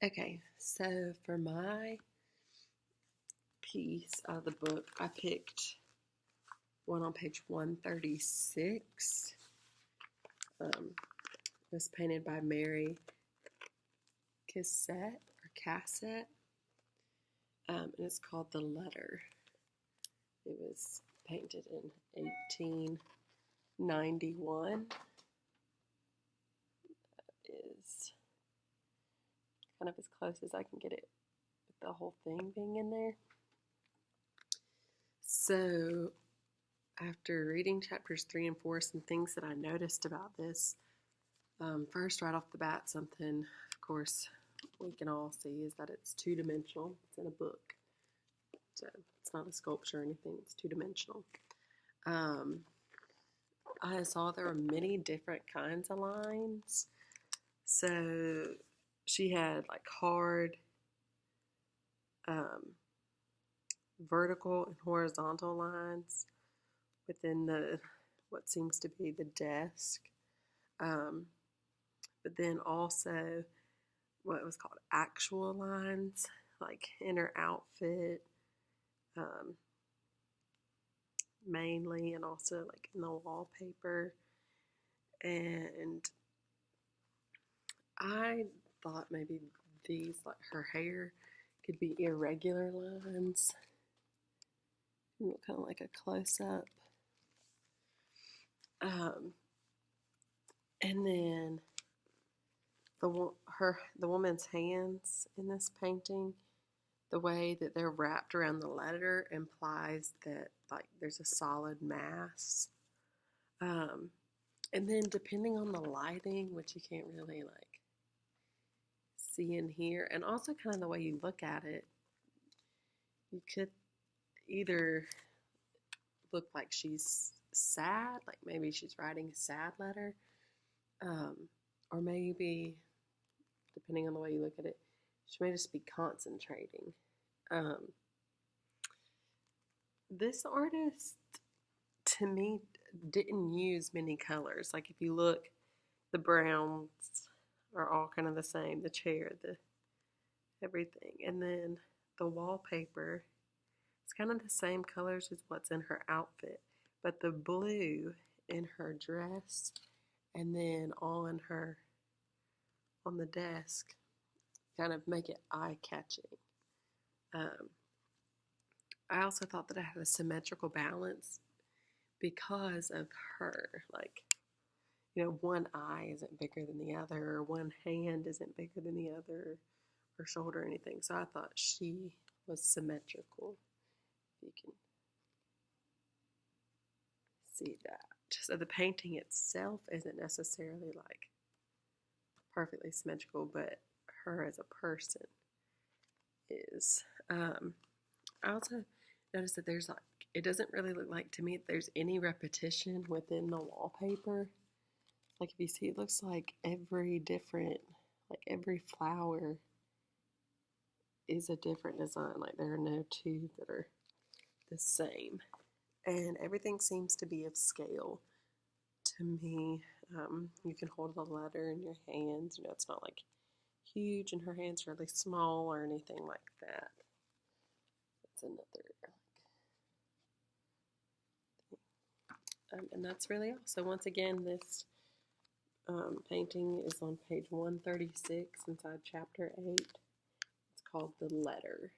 Okay, so for my piece of the book, I picked one on page 136. It was painted by Mary Cassette, and it's called The Letter. It was painted in 1891. Is kind of as close as I can get it with the whole thing being in there. So after reading chapters 3 and 4, some things that I noticed about this. First, right off the bat, something, of course, we can all see is that it's two-dimensional. It's in a book. So it's not a sculpture or anything. It's two-dimensional. I saw there were many different kinds of lines. So she had like hard, vertical and horizontal lines within what seems to be the desk. But then also what was called actual lines, like in her outfit, mainly, and also like in the wallpaper. And I thought maybe these, like her hair, could be irregular lines. Kind of like a close-up. And then the woman's hands in this painting, the way that they're wrapped around the letter implies that like there's a solid mass. And then depending on the lighting, which you can't really like see in here, and also kind of the way you look at it, you could either look like she's sad, like maybe she's writing a sad letter, or maybe, depending on the way you look at it, she may just be concentrating. This artist, to me, didn't use many colors. Like if you look, the browns are all kind of the same, the chair, the everything. And then the wallpaper, it's kind of the same colors as what's in her outfit, but the blue in her dress and then on the desk kind of make it eye-catching. I also thought that I had a symmetrical balance because of her. Like, one eye isn't bigger than the other, or one hand isn't bigger than the other, or shoulder or anything. So I thought she was symmetrical. You can see that. So the painting itself isn't necessarily like perfectly symmetrical, but her as a person is. I also noticed that there's like, it doesn't really look like to me that there's any repetition within the wallpaper. Like if you see, it looks like every flower is a different design. Like there are no two that are the same. And everything seems to be of scale to me. You can hold the letter in your hands. It's not like huge and her hands are really small or anything like that. That's another thing. And that's really all. So once again, this painting is on page 136 inside chapter 8. It's called The Letter.